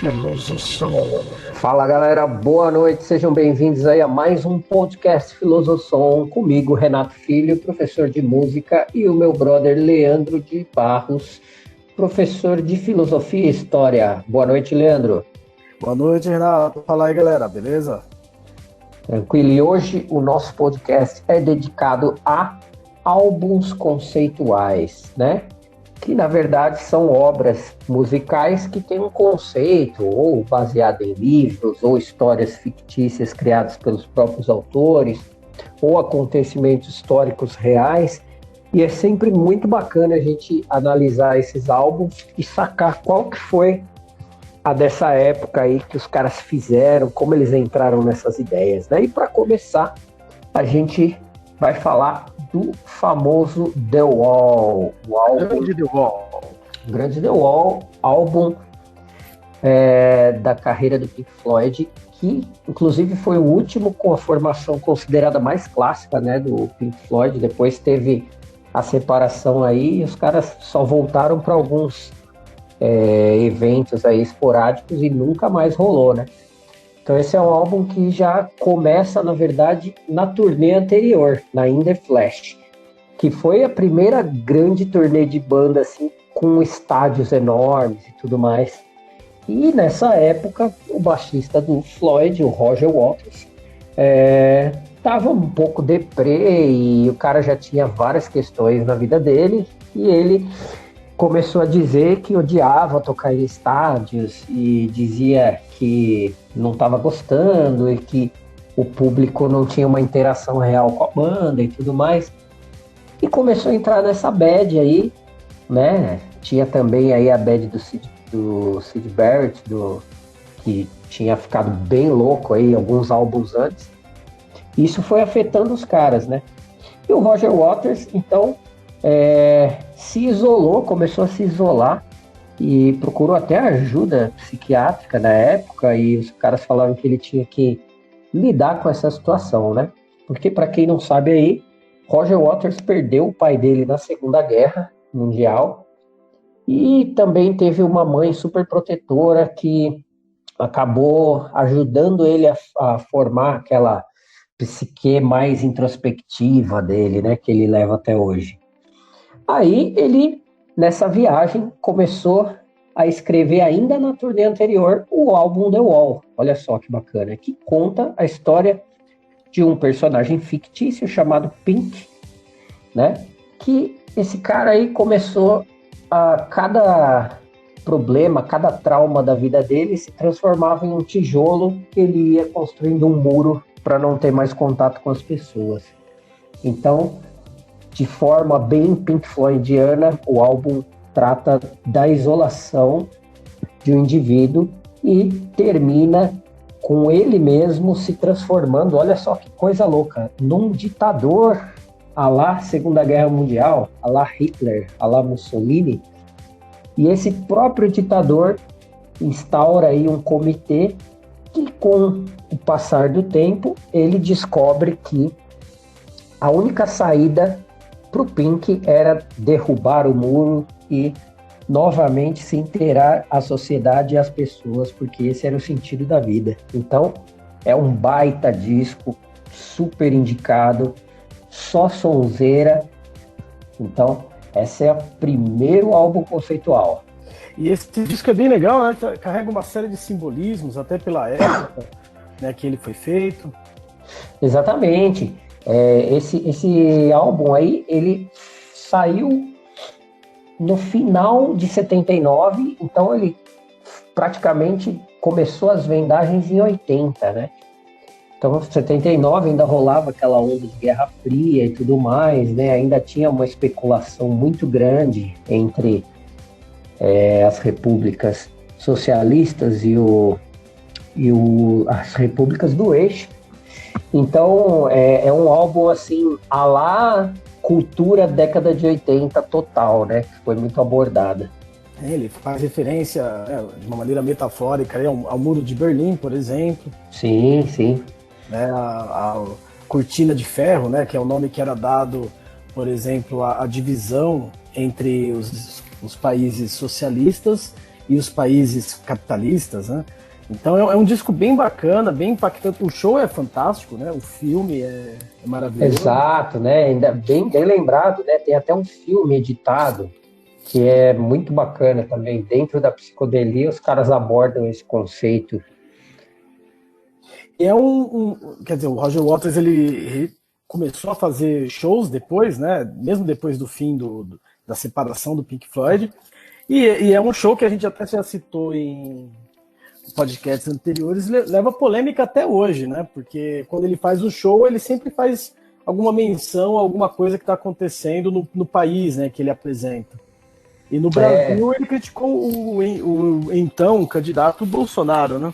Filosofia. Fala galera, boa noite, sejam bem-vindos aí a mais um podcast Filosofia comigo, Renato Filho, professor de música, e o meu brother Leandro de Barros, professor de filosofia e história. Boa noite, Leandro. Boa noite, Renato. Fala aí, galera, beleza? Tranquilo, e hoje o nosso podcast é dedicado a álbuns conceituais, né? Que na verdade são obras musicais que têm um conceito, ou baseado em livros, ou histórias fictícias criadas pelos próprios autores, ou acontecimentos históricos reais. E é sempre muito bacana a gente analisar esses álbuns e sacar qual que foi a dessa época aí que os caras fizeram, como eles entraram nessas ideias, né? E para começar, a gente vai falar do famoso The Wall, o álbum Grande The Wall. Grande The Wall, álbum da carreira do Pink Floyd, que inclusive foi o último com a formação considerada mais clássica, né, do Pink Floyd. Depois teve a separação aí e os caras só voltaram para alguns eventos aí esporádicos e nunca mais rolou, né? Então esse é um álbum que já começa, na verdade, na turnê anterior, na In The Flesh, que foi a primeira grande turnê de banda, assim, com estádios enormes e tudo mais. E nessa época, o baixista do Floyd, o Roger Waters, estava um pouco deprê e o cara já tinha várias questões na vida dele e ele começou a dizer que odiava tocar em estádios e dizia que não estava gostando e que o público não tinha uma interação real com a banda e tudo mais. E começou a entrar nessa bad aí, né? Tinha também aí a bad do Syd Barrett, que tinha ficado bem louco aí alguns álbuns antes. Isso foi afetando os caras, né? E o Roger Waters, então, se isolou, começou a se isolar e procurou até ajuda psiquiátrica na época, e os caras falaram que ele tinha que lidar com essa situação, né? Porque, para quem não sabe aí, Roger Waters perdeu o pai dele na Segunda Guerra Mundial e também teve uma mãe super protetora que acabou ajudando ele a formar aquela psique mais introspectiva dele, né, que ele leva até hoje. Aí ele, nessa viagem, começou a escrever ainda na turnê anterior o álbum The Wall. Olha só que bacana, que conta a história de um personagem fictício chamado Pink, né? Que esse cara aí começou a cada problema, cada trauma da vida dele se transformava em um tijolo que ele ia construindo um muro para não ter mais contato com as pessoas. Então, de forma bem Pink Floydiana, o álbum trata da isolação de um indivíduo e termina com ele mesmo se transformando, olha só que coisa louca, num ditador à la Segunda Guerra Mundial, à la Hitler, à la Mussolini. E esse próprio ditador instaura aí um comitê que, com o passar do tempo, ele descobre que a única saída para o Pink era derrubar o muro e novamente se inteirar a sociedade e as pessoas, porque esse era o sentido da vida. Então, é um baita disco, super indicado, só sonzeira. Então, esse é o primeiro álbum conceitual. E esse disco é bem legal, né? Carrega uma série de simbolismos, até pela época, né, que ele foi feito. Exatamente. Esse álbum aí, ele saiu no final de 79, então ele praticamente começou as vendagens em 80, né? Então, em 79 ainda rolava aquela onda de Guerra Fria e tudo mais, né? Ainda tinha uma especulação muito grande entre as repúblicas socialistas e as repúblicas do eixo. Então, é um álbum, assim, à la cultura década de 80 total, né? Que foi muito abordada. Ele faz referência, de uma maneira metafórica, ao Muro de Berlim, por exemplo. Sim, sim. Né, a Cortina de Ferro, né, que é o nome que era dado, por exemplo, à divisão entre os países socialistas e os países capitalistas, né? Então é um disco bem bacana, bem impactante. O show é fantástico, né? O filme é maravilhoso. Exato, né? Ainda bem lembrado, né? Tem até um filme editado que é muito bacana também. Dentro da psicodelia, os caras abordam esse conceito. E é quer dizer, o Roger Waters ele começou a fazer shows depois, né? Mesmo depois do fim da separação do Pink Floyd. E é um show que a gente até já citou em podcasts anteriores, leva polêmica até hoje, né? Porque quando ele faz o show, ele sempre faz alguma menção, alguma coisa que está acontecendo no país, né? Que ele apresenta. E no Brasil ele criticou o então candidato Bolsonaro, né?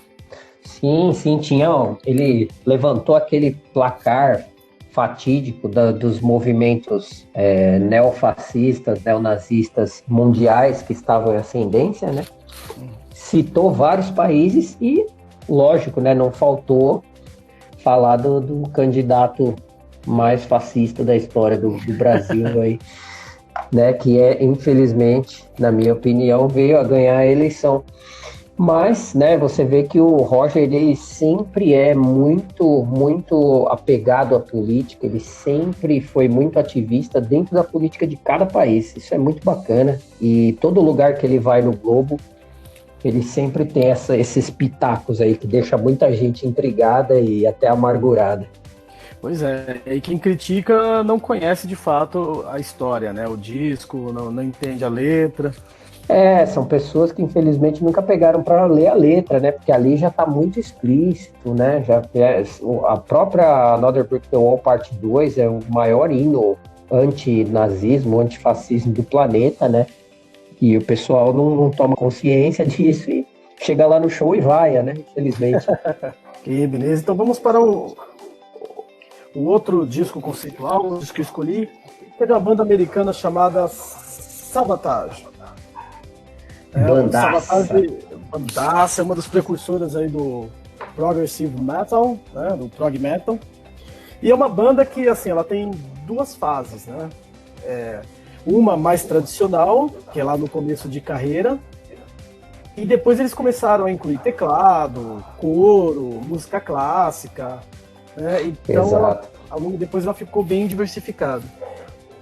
Sim, tinha. Ele levantou aquele placar fatídico dos movimentos neofascistas, neonazistas mundiais que estavam em ascendência, né? Citou vários países e, lógico, né, não faltou falar do candidato mais fascista da história do Brasil aí, né, que infelizmente, na minha opinião, veio a ganhar a eleição. Mas, né, você vê que o Roger, ele sempre é muito apegado à política, ele sempre foi muito ativista dentro da política de cada país. Isso é muito bacana e todo lugar que ele vai no globo, ele sempre tem esses pitacos aí que deixa muita gente intrigada e até amargurada. Pois é, e quem critica não conhece de fato a história, né? O disco, não entende a letra. São pessoas que infelizmente nunca pegaram para ler a letra, né? Porque ali já está muito explícito, né? A própria Another Brick in the Wall Parte 2 é o maior hino anti-nazismo, antifascismo do planeta, né? E o pessoal não toma consciência disso e chega lá no show e vai, né? Infelizmente. E beleza, então vamos para o outro disco conceitual, o disco que eu escolhi, que é de uma banda americana chamada Savatage. Bandaça é uma das precursoras aí do Progressive Metal, né, do Prog Metal. E é uma banda que, assim, ela tem duas fases, né? Uma mais tradicional, que é lá no começo de carreira, e depois eles começaram a incluir teclado, coro, música clássica, né? Então depois ela ficou bem diversificada.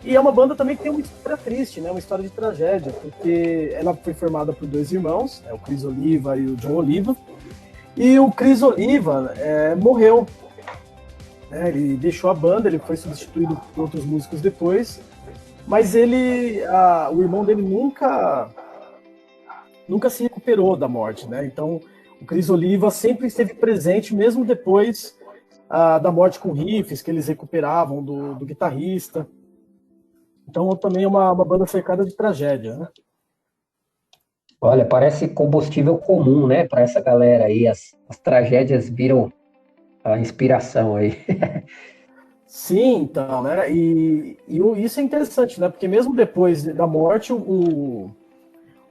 E é uma banda também que tem uma história triste, né? Uma história de tragédia, porque ela foi formada por dois irmãos, o Chris Oliva e o John Oliva, e o Chris Oliva morreu. Ele deixou a banda, ele foi substituído por outros músicos depois, mas o irmão dele nunca se recuperou da morte, né? Então o Chris Oliva sempre esteve presente, mesmo depois da morte, com riffs que eles recuperavam do guitarrista. Então também é uma banda cercada de tragédia, né? Olha, parece combustível comum, né, para essa galera aí. As tragédias viram a inspiração aí. Sim, então, né? Isso é interessante, né? Porque mesmo depois da morte, o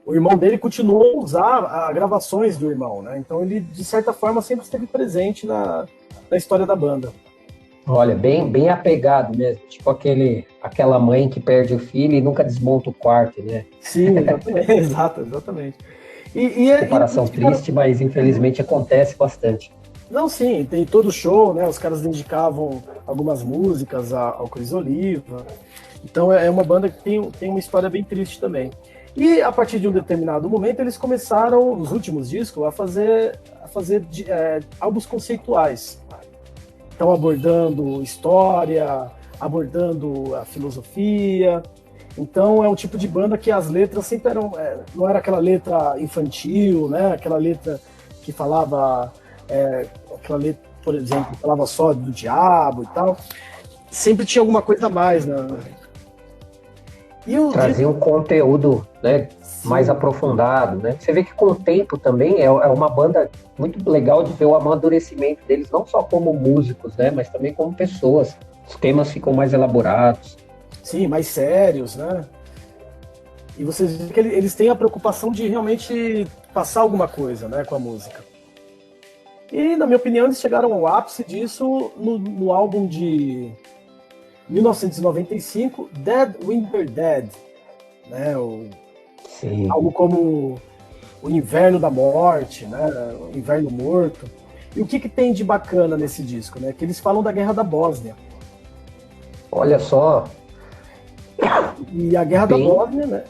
irmão dele continuou a usar gravações do irmão, né? Então ele, de certa forma, sempre esteve presente na história da banda. Olha, bem apegado mesmo, tipo aquela mãe que perde o filho e nunca desmonta o quarto, né? Sim, exatamente. Exatamente. Separação triste, mas infelizmente acontece bastante. Não, sim, tem todo show, né? Os caras dedicavam algumas músicas ao Chris Oliva. Então é uma banda que tem uma história bem triste também. E a partir de um determinado momento eles começaram, nos últimos discos, a fazer álbuns conceituais. Então abordando história, abordando a filosofia. Então é um tipo de banda que as letras sempre eram, não era aquela letra infantil, né? Aquela letra que falava, aquela letra, por exemplo, falava só do diabo e tal. Sempre tinha alguma coisa a mais, né? Trazia um conteúdo, né, mais aprofundado, né? Você vê que com o tempo também é uma banda muito legal de ver o amadurecimento deles, não só como músicos, né, mas também como pessoas. Os temas ficam mais elaborados. Sim, mais sérios, né? E você vê que eles têm a preocupação de realmente passar alguma coisa, né, com a música. E, na minha opinião, eles chegaram ao ápice disso no álbum de 1995, Dead Winter Dead, né? Sim. Algo como o inverno da morte, né? O inverno morto. E o que tem de bacana nesse disco, né? Que eles falam da Guerra da Bósnia. Olha só, E a Guerra da bem, Bósnia, né?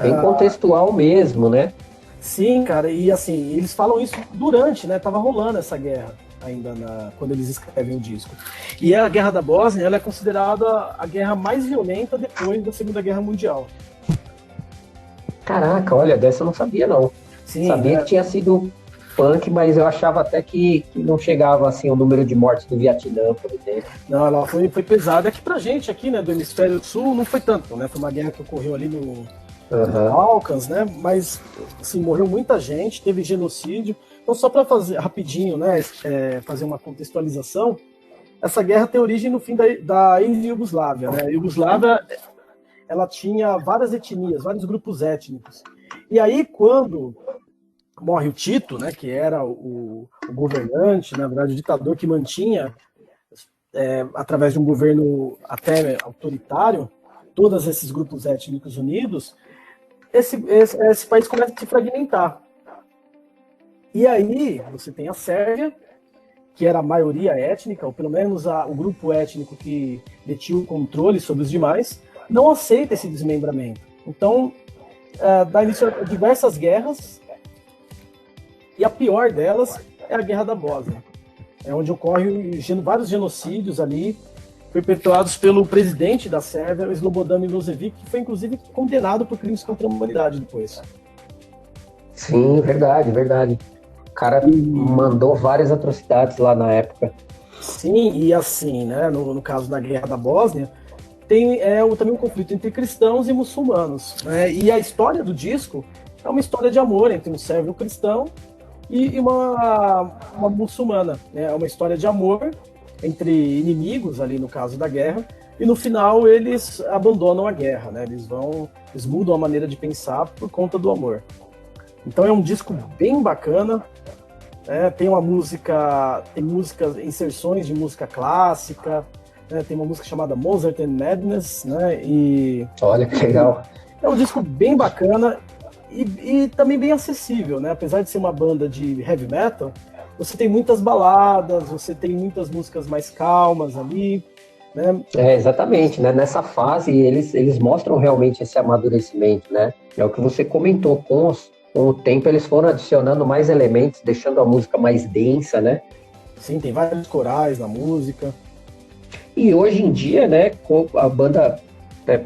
bem contextual mesmo, né? Sim, cara, e assim, eles falam isso durante, né? Tava rolando essa guerra ainda quando eles escrevem o disco. E a Guerra da Bósnia, ela é considerada a guerra mais violenta depois da Segunda Guerra Mundial. Caraca, olha, dessa eu não sabia, não. Sim, Sabia né? que tinha sido punk, mas eu achava até que não chegava assim o número de mortes do Vietnã, por exemplo. Não, ela foi pesada. Aqui pra gente, aqui, né, do Hemisfério Sul, não foi tanto, né? Foi uma guerra que ocorreu ali nos Aham. Balcãs, né? Mas, assim, morreu muita gente, teve genocídio. Então, só para fazer rapidinho, né, fazer uma contextualização, essa guerra tem origem no fim da ex-Iugoslávia, né? A Iugoslávia, ela tinha várias etnias, vários grupos étnicos. E aí, quando morre o Tito, né, que era o governante, na verdade, o ditador que mantinha, através de um governo até autoritário, todos esses grupos étnicos unidos, esse país começa a se fragmentar. E aí você tem a Sérvia, que era a maioria étnica, ou pelo menos o grupo étnico que detinha o controle sobre os demais, não aceita esse desmembramento. Então, dá início a diversas guerras, e a pior delas é a Guerra da Bósnia, onde ocorrem vários genocídios ali, perpetuados pelo presidente da Sérvia, o Slobodan Milosevic, que foi inclusive condenado por crimes contra a humanidade depois. Sim, verdade, verdade. O cara mandou várias atrocidades lá na época. Sim, e assim, né, no caso da Guerra da Bósnia, tem também um conflito entre cristãos e muçulmanos, né? E a história do disco é uma história de amor entre um sérvio cristão e uma muçulmana, né? É uma história de amor entre inimigos ali no caso da guerra, e no final eles abandonam a guerra, né? Eles mudam a maneira de pensar por conta do amor. Então é um disco bem bacana, né? Tem músicas, inserções de música clássica, né? Tem uma música chamada Mozart and Madness, né? E Olha que legal. é um disco bem bacana e também bem acessível, né? Apesar de ser uma banda de heavy metal, você tem muitas baladas, você tem muitas músicas mais calmas ali, né? Exatamente, né? Nessa fase eles mostram realmente esse amadurecimento, né? É o que você comentou, com o tempo eles foram adicionando mais elementos, deixando a música mais densa, né? Sim, tem vários corais na música. E hoje em dia, né, com a banda, né,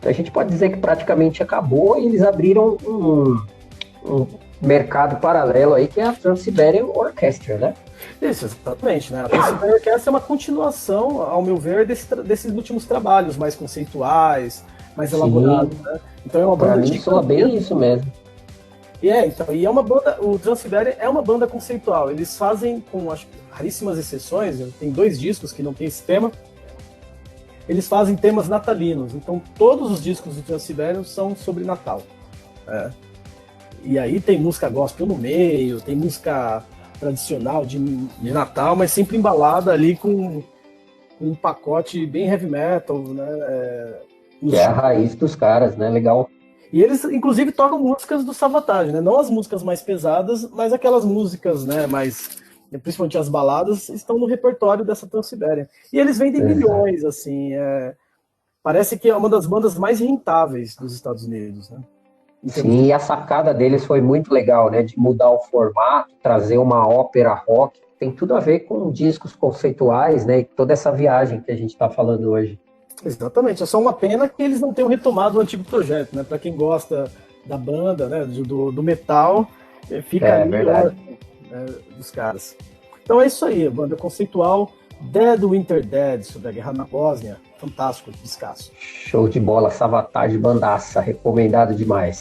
a gente pode dizer que praticamente acabou e eles abriram um mercado paralelo aí que é a Trans-Siberian Orchestra, né? Isso, exatamente, né? A Trans-Siberian Orchestra é uma continuação, ao meu ver, desses últimos trabalhos mais conceituais, mais elaborados, né? Então é uma banda Pra mim soa bem isso mesmo. E é uma banda, o Trans-Siberian é uma banda conceitual. Eles fazem, com acho, raríssimas exceções, tem 2 discos que não tem esse tema, eles fazem temas natalinos. Então todos os discos do Trans-Siberian são sobre Natal. E aí tem música gospel no meio, tem música tradicional de Natal, mas sempre embalada ali com um pacote bem heavy metal, né? Que é a raiz dos caras, né? Legal. E eles, inclusive, tocam músicas do Savatage, né? Não as músicas mais pesadas, mas aquelas músicas, né, principalmente as baladas, estão no repertório dessa Trans-Sibéria. E eles vendem milhões, assim. Parece que é uma das bandas mais rentáveis dos Estados Unidos, né? Sim, e a sacada deles foi muito legal, né? De mudar o formato, trazer uma ópera rock. Tem tudo a ver com discos conceituais, né? E toda essa viagem que a gente está falando hoje. Exatamente, é só uma pena que eles não tenham retomado o antigo projeto, né? Para quem gosta da banda, né? Do metal, fica ali verdade. Né, dos caras. Então é isso aí, a banda conceitual Dead Winter Dead, sobre a guerra na Bósnia. Fantástico, descasso. Show de bola, Savatage, bandaça, recomendado demais.